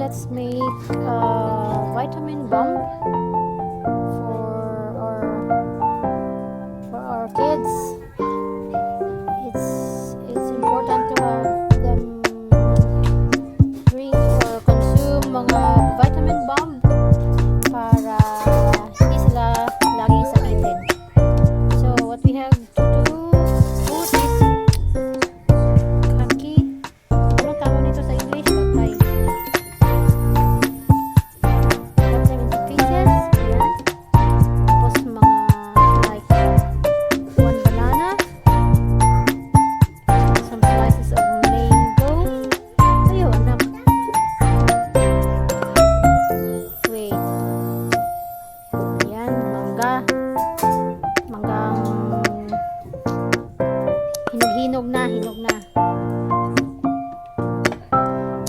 let's make vitamin bomb for our kids. It's important to have them drink or consume mga vitamin bomb para hindi sila laging sakitin. So what we have to do, put this kaki, ano tawag nito sa English? Patay. Cut them into pieces. Ayan. Tapos mga like one banana, some slices of mango. Ayaw, anak. Wait. Ayan, mangga. Manggang hinog na.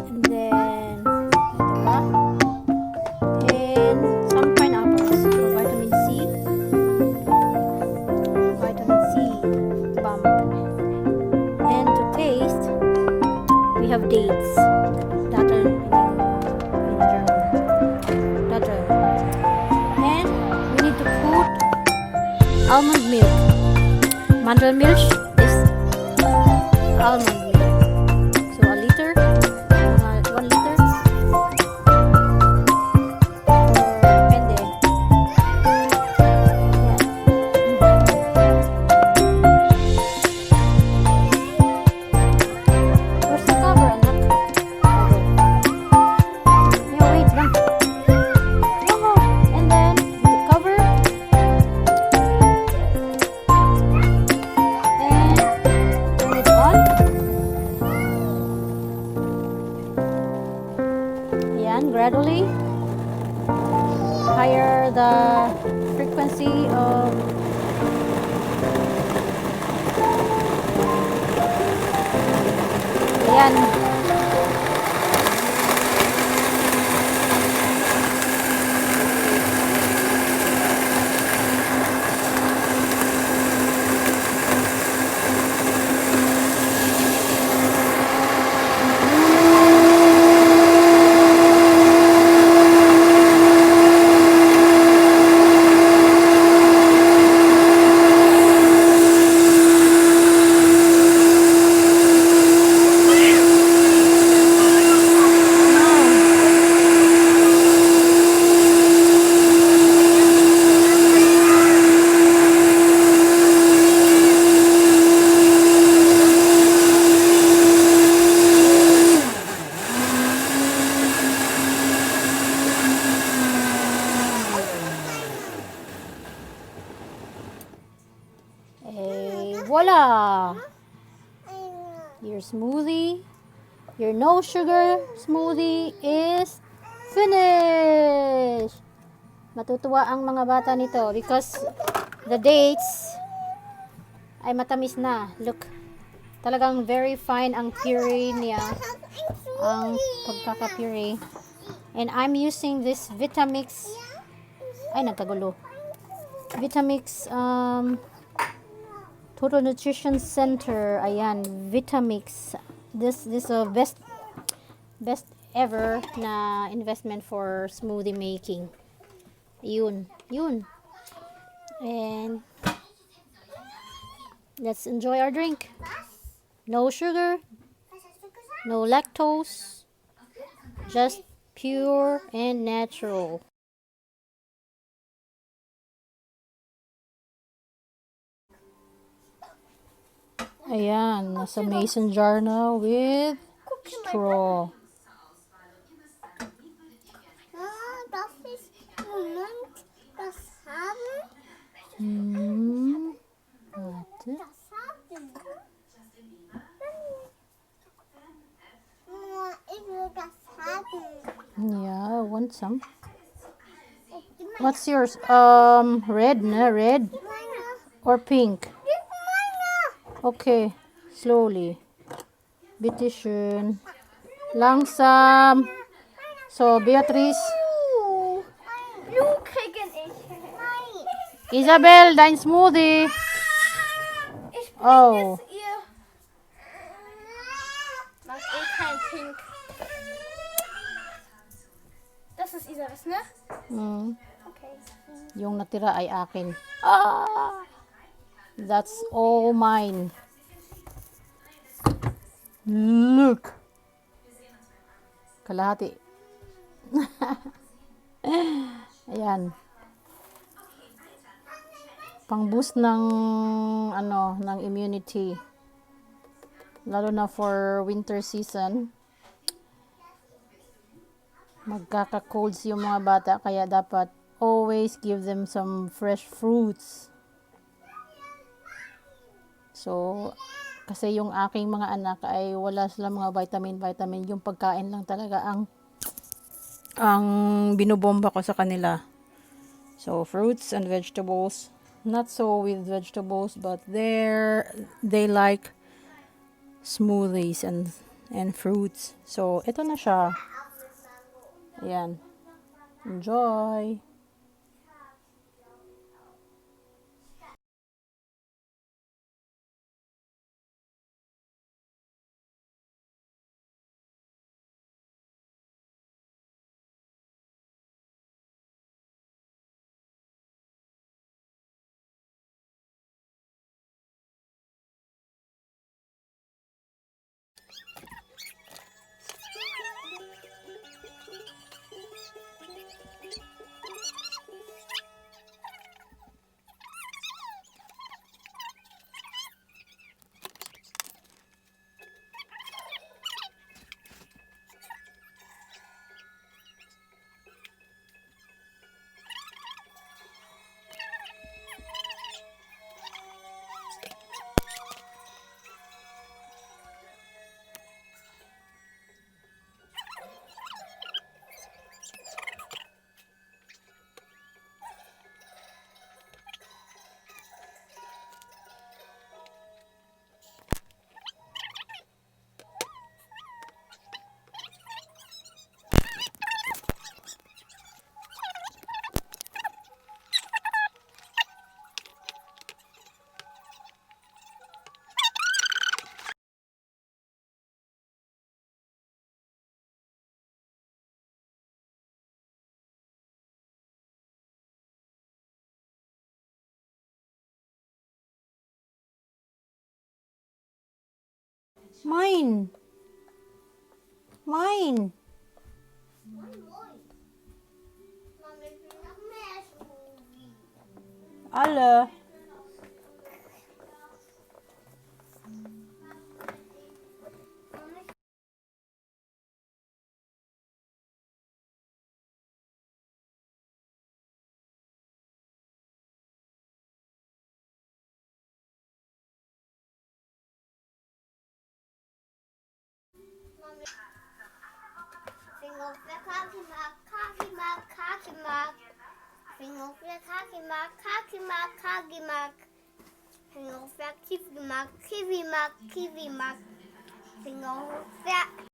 And then, ito pa. And some pineapples for vitamin C. Vitamin C bomb. And to taste, we have dates. Dater in German. Dater. And we need to put almond milk. Mandelmilch is almond milk. So a liter, 1 liter. Depende. Yan. Where's the cover, anak? Okay. Yeah, wait lang. Oh, and then the cover. And turn it on. Ayan, gradually higher the frequency of ayan. Voila! Your smoothie, your no sugar smoothie is finished! Matutuwa ang mga bata nito because the dates ay matamis na. Look, talagang very fine ang puree niya, ang pagkaka-puree. And I'm using this Vitamix, ay nagkagulo, Vitamix Total Nutrition Center. Ayan, Vitamix. This a best ever na investment for smoothie making. Yun. And let's enjoy our drink. No sugar, no lactose, just pure and natural. Ayan, nasa mason jar na with straw. Darf ich Moment das haben? Warte. Das haben. Ich will das haben. Yeah, I want some. What's yours? Red, na? Red or pink? Okay, slowly. Bitteschön. Langsam. So, Beatrice. Blue kriegen ich. Isabel, dein Smoothie. Ich bring Oh. es ihr. Mag kein Pink. Das ist Isas, ne? Mm. Okay. Yung natira ay akin. Ah! That's all mine. Look! Kalahati. Ayan. Pang-boost ng ng immunity. Lalo na for winter season. Magkaka-colds yung mga bata kaya dapat always give them some fresh fruits. So, kasi yung aking mga anak ay wala silang mga vitamin. Yung pagkain lang talaga ang binubomba ko sa kanila. So, fruits and vegetables. Not so with vegetables, but they like smoothies and fruits. So, ito na siya. Ayan. Enjoy! Mine! Mine! Mama, ich will noch mehr Smoothie. Alle! Finger auf der Kakimark, Kakimark, Kakimark. Finger auf der Kakimark, Kakimark, Kakimark. Finger auf der Kiwimark, Kiwimark, Kiwimark. Finger auf der